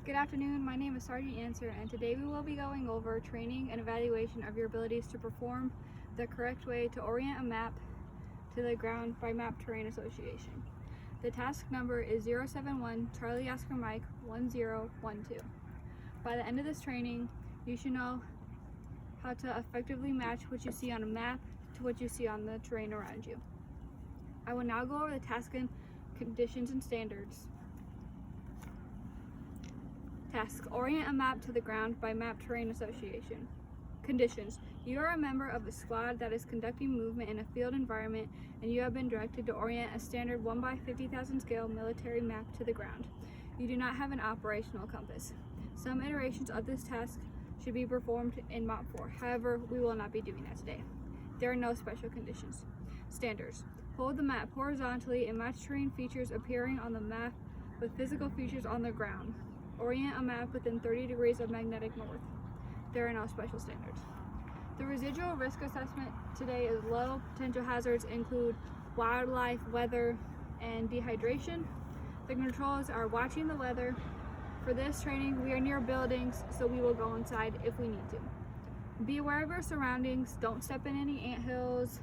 Good afternoon, my name is Sergeant Answer, and today we will be going over training and evaluation of your abilities to perform the correct way to orient a map to the ground by Map Terrain Association. The task number is 071 Charlie Oscar Mike 1012. By the end of this training, you should know how to effectively match what you see on a map to what you see on the terrain around you. I will now go over the task and conditions and standards. Task: orient a map to the ground by Map Terrain Association. Conditions: you are a member of a squad that is conducting movement in a field environment, and you have been directed to orient a standard 1x50,000 scale military map to the ground. You do not have an operational compass. Some iterations of this task should be performed in Mop 4. However, we will not be doing that today. There are no special conditions. Standards: hold the map horizontally and match terrain features appearing on the map with physical features on the ground. Orient a map within 30 degrees of magnetic north. There are no special standards. The residual risk assessment today is low. Potential hazards include wildlife, weather, and dehydration. The controls are watching the weather. For this training, we are near buildings, so we will go inside if we need to. Be aware of your surroundings. Don't step in any anthills,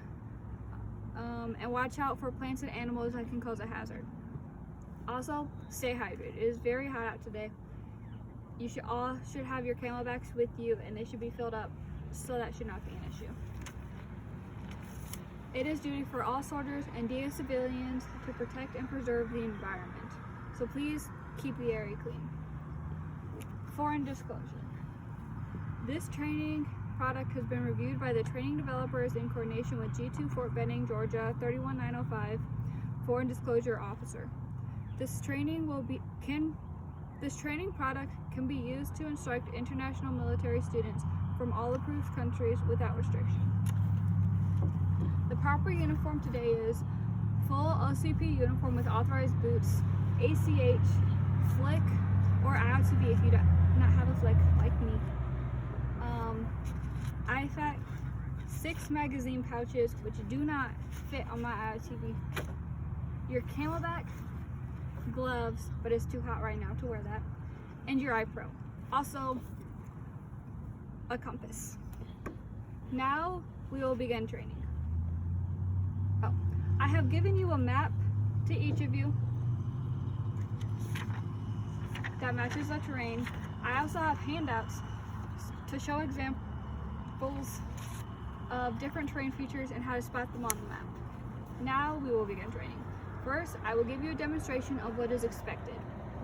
and watch out for plants and animals that can cause a hazard. Also, stay hydrated. It is very hot out today. You should have your camelbacks with you, and they should be filled up, so that should not be an issue. It is duty for all soldiers and DA civilians to protect and preserve the environment, so please keep the area clean. Foreign disclosure. This training product has been reviewed by the training developers in coordination with G2 Fort Benning, Georgia 31905 Foreign Disclosure Officer. This training product can be used to instruct international military students from all approved countries without restriction. The proper uniform today is full OCP uniform with authorized boots, ACH, flick, or IOTV if you do not have a flick like me. IFAC 6 magazine pouches, which do not fit on my IOTV. Your camelback, gloves, but it's too hot right now to wear that, and your iPro. Also, a compass. Now we will begin training. I have given you a map to each of you that matches the terrain. I also have handouts to show examples of different terrain features and how to spot them on the map. Now we will begin training. First, I will give you a demonstration of what is expected.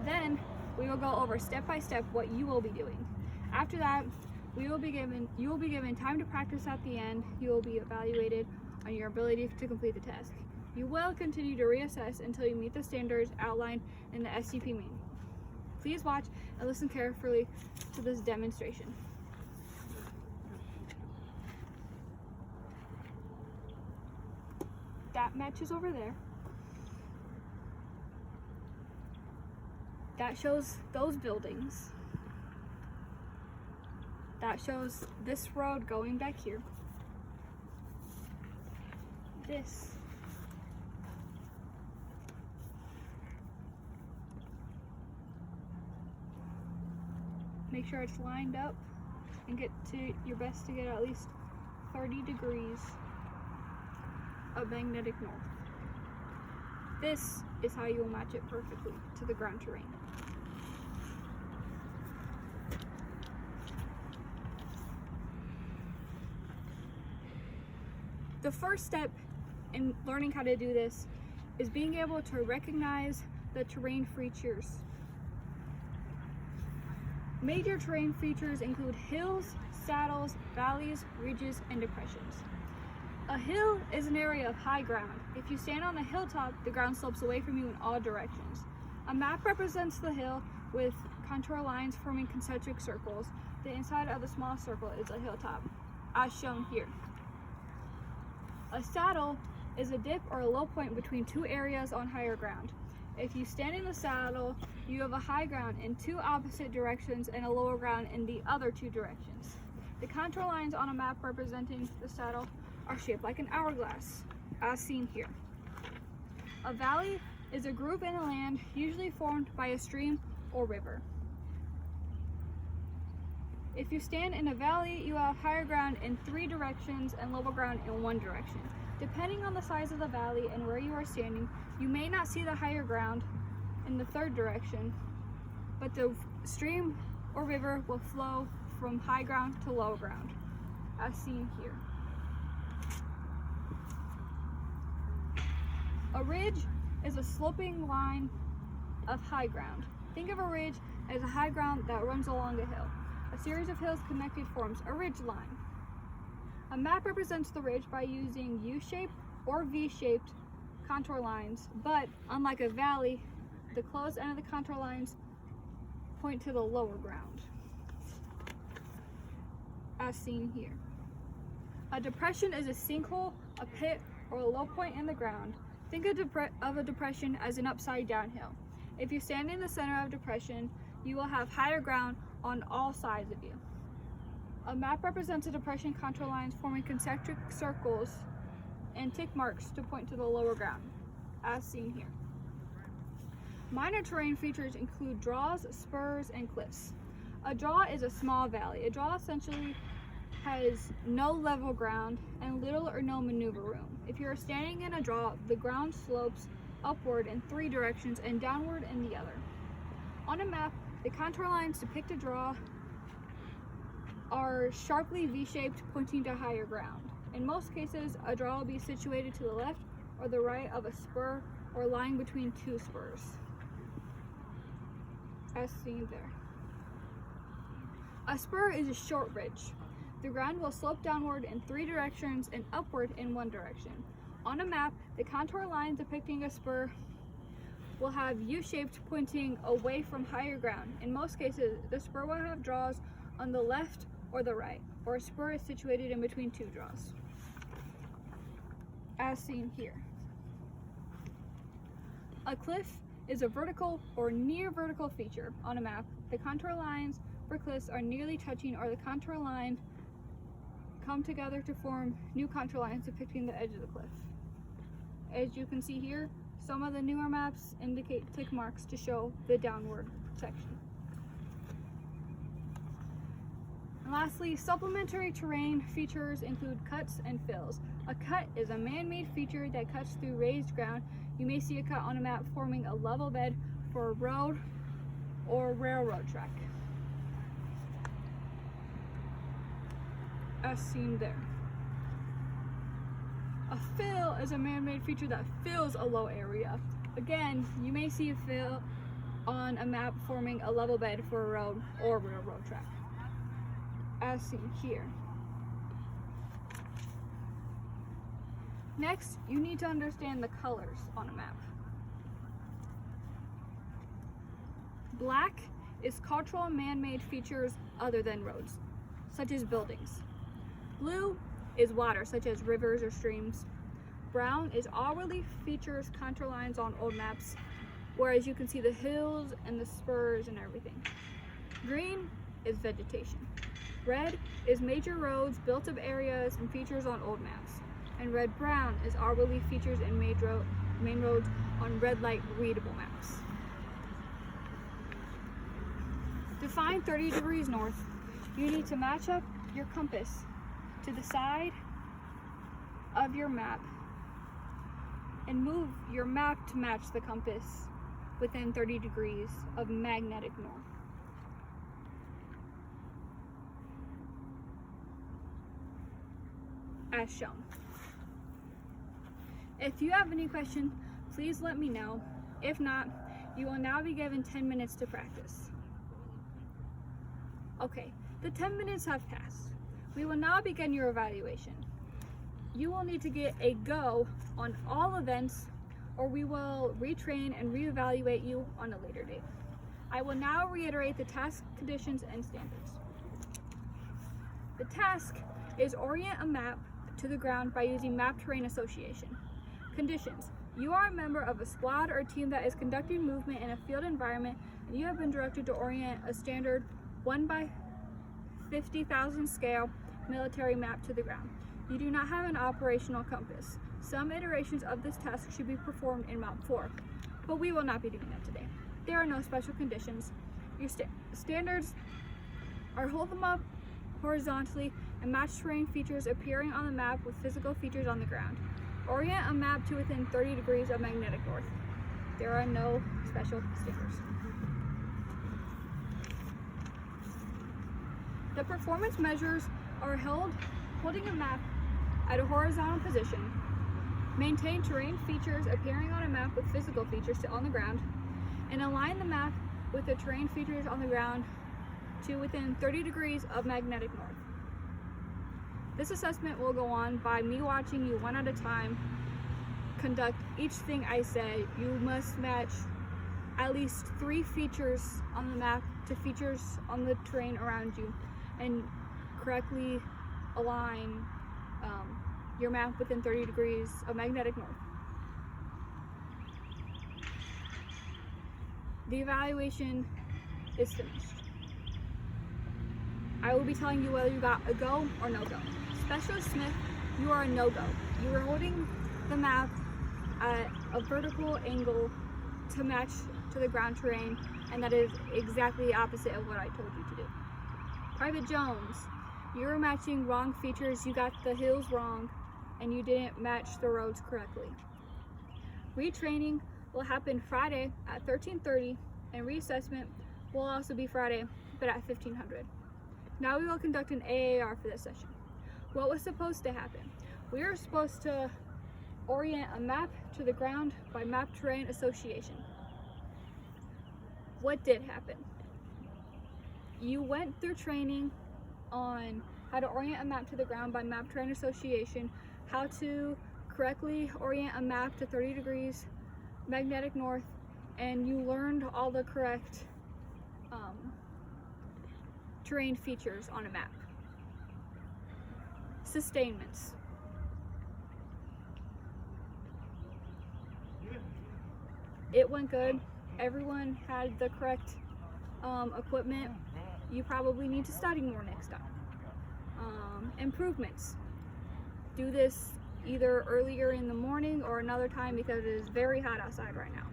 Then, we will go over step by step what you will be doing. After that, you will be given time to practice at the end. You will be evaluated on your ability to complete the task. You will continue to reassess until you meet the standards outlined in the SCP manual. Please watch and listen carefully to this demonstration. That matches over there. That shows those buildings. That shows this road going back here. This. Make sure it's lined up and get to your best to get at least 30 degrees of magnetic north. This is how you will match it perfectly to the ground terrain. The first step in learning how to do this is being able to recognize the terrain features. Major terrain features include hills, saddles, valleys, ridges, and depressions. A hill is an area of high ground. If you stand on a hilltop, the ground slopes away from you in all directions. A map represents the hill with contour lines forming concentric circles. The inside of the small circle is a hilltop, as shown here. A saddle is a dip or a low point between two areas on higher ground. If you stand in the saddle, you have a high ground in two opposite directions and a lower ground in the other two directions. The contour lines on a map representing the saddle are shaped like an hourglass, as seen here. A valley is a group in the land usually formed by a stream or river. If you stand in a valley, you have higher ground in 3 directions and lower ground in 1 direction. Depending on the size of the valley and where you are standing, you may not see the higher ground in the 3rd direction, but the stream or river will flow from high ground to low ground, as seen here. A ridge is a sloping line of high ground. Think of a ridge as a high ground that runs along a hill. A series of hills connected forms a ridge line. A map represents the ridge by using U-shaped or V-shaped contour lines, but unlike a valley, the closed end of the contour lines point to the lower ground, as seen here. A depression is a sinkhole, a pit, or a low point in the ground. Think of a depression as an upside down hill. If you stand in the center of a depression, you will have higher ground on all sides of you. A map represents a depression contour lines forming concentric circles and tick marks to point to the lower ground, as seen here. Minor terrain features include draws, spurs, and cliffs. A draw is a small valley. A draw essentially has no level ground and little or no maneuver room. If you are standing in a draw, the ground slopes upward in 3 directions and downward in the other. On a map, the contour lines depict a draw are sharply V-shaped, pointing to higher ground. In most cases, a draw will be situated to the left or the right of a spur or lying between 2 spurs, as seen there. A spur is a short ridge. The ground will slope downward in 3 directions and upward in 1 direction. On a map, the contour line depicting a spur will have U-shaped, pointing away from higher ground. In most cases, the spur will have draws on the left or the right, or a spur is situated in between 2 draws, as seen here. A cliff is a vertical or near vertical feature on a map. The contour lines for cliffs are nearly touching, or the contour line come together to form new contour lines depicting the edge of the cliff. As you can see here, some of the newer maps indicate tick marks to show the downward section. And lastly, supplementary terrain features include cuts and fills. A cut is a man-made feature that cuts through raised ground. You may see a cut on a map forming a level bed for a road or railroad track, as seen there. A fill is a man-made feature that fills a low area. Again, you may see a fill on a map forming a level bed for a road or railroad track, as seen here. Next, you need to understand the colors on a map. Black is cultural and man-made features other than roads, such as buildings. Blue is water, such as rivers or streams. Brown is all relief features, contour lines on old maps, whereas you can see the hills and the spurs and everything. Green is vegetation. Red is major roads, built-up areas, and features on old maps. And red-brown is all relief features and main roads on red light readable maps. To find 30 degrees north, you need to match up your compass to the side of your map and move your map to match the compass within 30 degrees of magnetic north. As shown. If you have any questions, please let me know. If not, you will now be given 10 minutes to practice. Okay, the 10 minutes have passed. We will now begin your evaluation. You will need to get a go on all events, or we will retrain and reevaluate you on a later date. I will now reiterate the task, conditions, and standards. The task is orient a map to the ground by using map terrain association. Conditions: you are a member of a squad or team that is conducting movement in a field environment, and you have been directed to orient a standard 1/50,000 scale military map to the ground. You do not have an operational compass. Some iterations of this task should be performed in Map 4, but we will not be doing that today. There are no special conditions. Your standards or hold them up horizontally and match terrain features appearing on the map with physical features on the ground. Orient a map to within 30 degrees of magnetic north. There are no special stickers. The performance measures are holding a map at a horizontal position, maintain terrain features appearing on a map with physical features on the ground, and align the map with the terrain features on the ground to within 30 degrees of magnetic north. This assessment will go on by me watching you one at a time conduct each thing I say. You must match at least 3 features on the map to features on the terrain around you and correctly align your map within 30 degrees of magnetic north. The evaluation is finished. I will be telling you whether you got a go or no go. Specialist Smith, you are a no-go. You are holding the map at a vertical angle to match to the ground terrain, and that is exactly the opposite of what I told you to do. Private Jones, you're matching wrong features. You got the hills wrong, and you didn't match the roads correctly. Retraining will happen Friday at 13:30, and reassessment will also be Friday, but at 1500. Now we will conduct an AAR for this session. What was supposed to happen? We were supposed to orient a map to the ground by map terrain association. What did happen? You went through training on how to orient a map to the ground by map terrain association, how to correctly orient a map to 30 degrees magnetic north, and you learned all the correct terrain features on a map. Sustainments. It went good. Everyone had the correct equipment. You probably need to study more next time. Improvements. Do this either earlier in the morning or another time because it is very hot outside right now.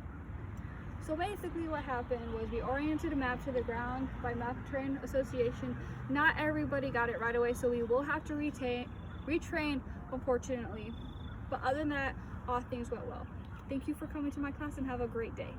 So basically what happened was we oriented a map to the ground by map terrain association. Not everybody got it right away, so we will have to retrain, unfortunately. But other than that, all things went well. Thank you for coming to my class and have a great day.